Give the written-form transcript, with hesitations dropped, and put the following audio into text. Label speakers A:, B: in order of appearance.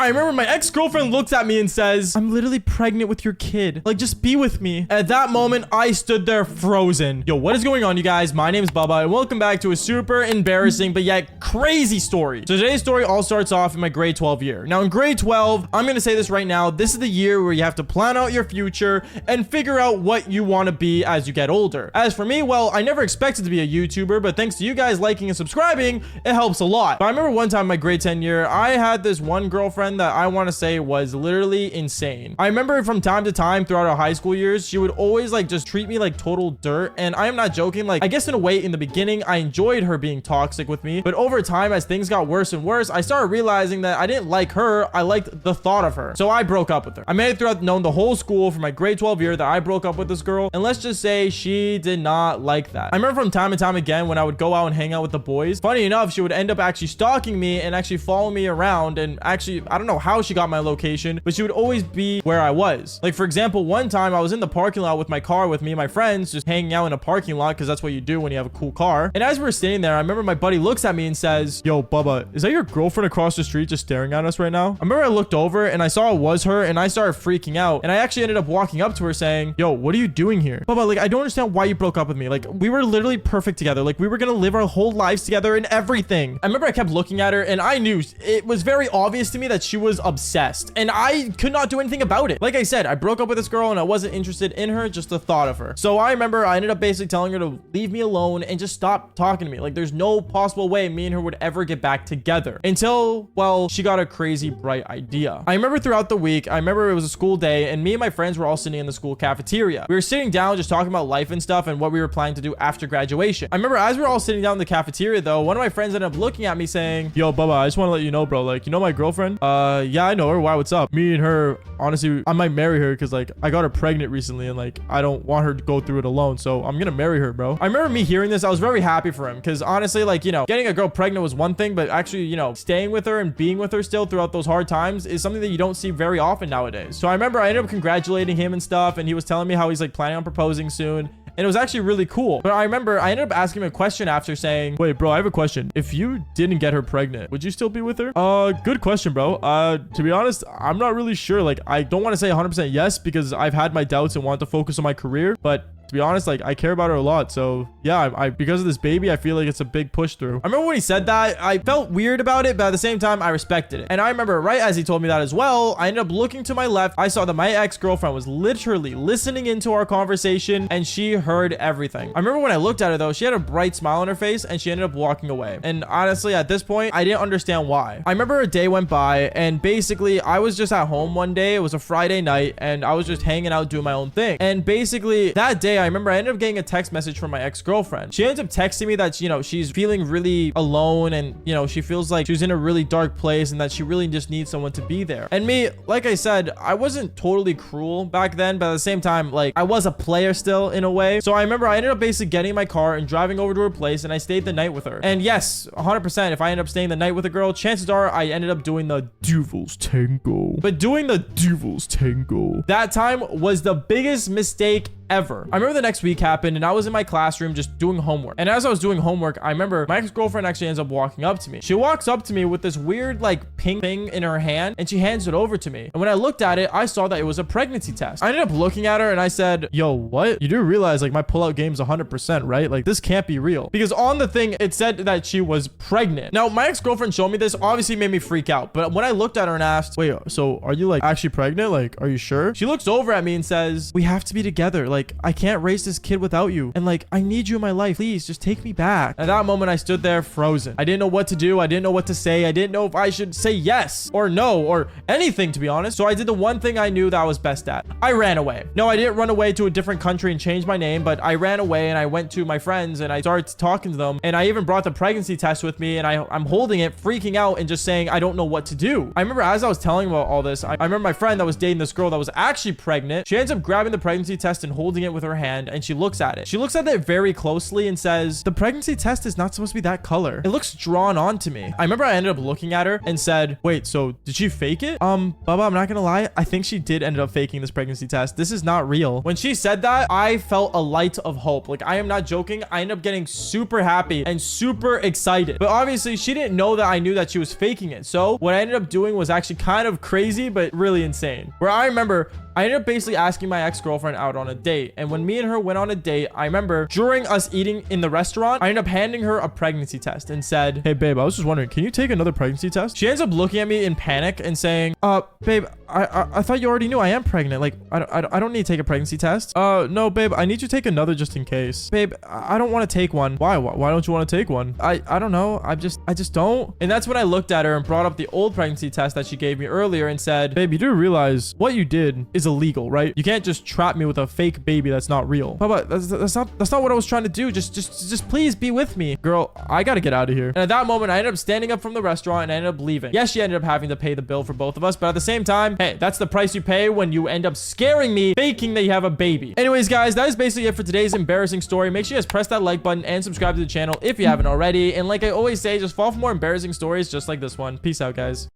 A: I remember my ex-girlfriend looks at me and says, I'm literally pregnant with your kid. Like, just be with me. At that moment, I stood there frozen. Yo, what is going on, you guys? My name is Bubba, and welcome back to a super embarrassing but yet crazy story. So today's story all starts off in my grade 12 year. Now, in grade 12, I'm gonna say this right now, this is the year where you have to plan out your future and figure out what you want to be as you get older. As for me, well, I never expected to be a YouTuber, but thanks to you guys liking and subscribing, it helps a lot. But I remember one time in my grade 10 year, I had this one girlfriend that I want to say was literally insane. I remember from time to time throughout our high school years, she would always like just treat me like total dirt. And I am not joking. Like, I guess in a way in the beginning, I enjoyed her being toxic with me. But over time, as things got worse and worse, I started realizing that I didn't like her. I liked the thought of her. So I broke up with her. I made it throughout known the whole school for my grade 12 year that I broke up with this girl. And let's just say she did not like that. I remember from time to time again, when I would go out and hang out with the boys, funny enough, she would end up actually stalking me and actually follow me around. And actually, I don't know how she got my location, but she would always be where I was. Like, for example, one time I was in the parking lot with my car with me and my friends, just hanging out in a parking lot because that's what you do when you have a cool car. And as we were sitting there, I remember my buddy looks at me and says, yo, Bubba, is that your girlfriend across the street just staring at us right now? I remember I looked over and I saw it was her, and I started freaking out. And I actually ended up walking up to her saying, yo, what are you doing here? Bubba, like, I don't understand why you broke up with me. Like, we were literally perfect together. Like, we were gonna live our whole lives together and everything. I remember I kept looking at her and I knew it was very obvious to me that she was obsessed, and I could not do anything about it. Like I said, I broke up with this girl and I wasn't interested in her, just the thought of her. So I remember I ended up basically telling her to leave me alone and just stop talking to me. Like, there's no possible way me and her would ever get back together until, well, she got a crazy bright idea. I remember throughout the week, I remember it was a school day and me and my friends were all sitting in the school cafeteria. We were sitting down just talking about life and stuff and what we were planning to do after graduation. I remember as we were all sitting down in the cafeteria though, one of my friends ended up looking at me saying, yo, Bubba, I just want to let you know, bro, like, you know my girlfriend? Yeah, I know her. Why, what's up? Me and her, honestly, I might marry her because like I got her pregnant recently and like I don't want her to go through it alone, so I'm gonna marry her, bro. I remember me hearing this, I was very happy for him because honestly, like, you know, getting a girl pregnant was one thing, but actually, you know, staying with her and being with her still throughout those hard times is something that you don't see very often nowadays. So I remember I ended up congratulating him and stuff, and he was telling me how he's like planning on proposing soon. And it was actually really cool. But I remember I ended up asking him a question after saying, wait, bro, I have a question. If you didn't get her pregnant, would you still be with her? Good question, bro. To be honest, I'm not really sure. Like, I don't want to say 100% yes because I've had my doubts and want to focus on my career. But to be honest, like, I care about her a lot. So yeah, I because of this baby, I feel like it's a big push through. I remember when he said that, I felt weird about it, but at the same time, I respected it. And I remember right as he told me that as well, I ended up looking to my left. I saw that my ex-girlfriend was literally listening into our conversation and she heard everything. I remember when I looked at her though, she had a bright smile on her face and she ended up walking away. And honestly, at this point, I didn't understand why. I remember a day went by and basically I was just at home one day. It was a Friday night and I was just hanging out doing my own thing. And basically that day, I remember I ended up getting a text message from my ex-girlfriend. She ended up texting me that, you know, she's feeling really alone and, you know, she feels like she's in a really dark place and that she really just needs someone to be there. And me, like I said, I wasn't totally cruel back then, but at the same time, like, I was a player still in a way. So I remember I ended up basically getting in my car and driving over to her place and I stayed the night with her. And yes, 100%, if I end up staying the night with a girl, chances are I ended up doing the devil's tango. But doing the devil's tango, that time was the biggest mistake ever. I remember the next week happened and I was in my classroom just doing homework. And as I was doing homework, I remember my ex-girlfriend actually ends up walking up to me. She walks up to me with this weird like pink thing in her hand and she hands it over to me. And when I looked at it, I saw that it was a pregnancy test. I ended up looking at her and I said, yo, what? You do realize like my pullout game's 100%, right? Like this can't be real. Because on the thing, it said that she was pregnant. Now, my ex-girlfriend showed me this, obviously made me freak out. But when I looked at her and asked, wait, so are you like actually pregnant? Like, are you sure? She looks over at me and says, we have to be together. Like, I can't raise this kid without you. And like, I need you in my life. Please just take me back. At that moment, I stood there frozen. I didn't know what to do. I didn't know what to say. I didn't know if I should say yes or no or anything, to be honest. So I did the one thing I knew that I was best at. I ran away. No, I didn't run away to a different country and change my name, but I ran away and I went to my friends and I started talking to them. And I even brought the pregnancy test with me and I'm holding it, freaking out and just saying, I don't know what to do. I remember as I was telling about all this, I remember my friend that was dating this girl that was actually pregnant. She ends up grabbing the pregnancy test and holding holding it with her hand, and she looks at it. She looks at it very closely and says, the pregnancy test is not supposed to be that color. It looks drawn on to me. I remember I ended up looking at her and said, wait, so did she fake it? Baba, I'm not gonna lie. I think she did end up faking this pregnancy test. This is not real. When she said that, I felt a light of hope. Like, I am not joking. I ended up getting super happy and super excited. But obviously, she didn't know that I knew that she was faking it. So what I ended up doing was actually kind of crazy, but really insane. Where I remember I ended up basically asking my ex-girlfriend out on a date. And when me and her went on a date, I remember during us eating in the restaurant, I ended up handing her a pregnancy test and said, hey, babe, I was just wondering, can you take another pregnancy test? She ends up looking at me in panic and saying, babe, I thought you already knew I am pregnant. Like, I don't need to take a pregnancy test. No, babe, I need you to take another just in case. Babe, I don't want to take one. Why don't you want to take one? I don't know. I just don't. And that's when I looked at her and brought up the old pregnancy test that she gave me earlier and said, babe, you do realize what you did is illegal, right? You can't just trap me with a fake baby that's not real. Baba, that's not what I was trying to do. Just please be with me. Girl, I gotta get out of here. And at that moment, I ended up standing up from the restaurant and I ended up leaving. Yes, she ended up having to pay the bill for both of us, but at the same time, hey, that's the price you pay when you end up scaring me, faking that you have a baby. Anyways, guys, that is basically it for today's embarrassing story. Make sure you guys press that like button and subscribe to the channel if you haven't already. And like I always say, just follow for more embarrassing stories just like this one. Peace out, guys.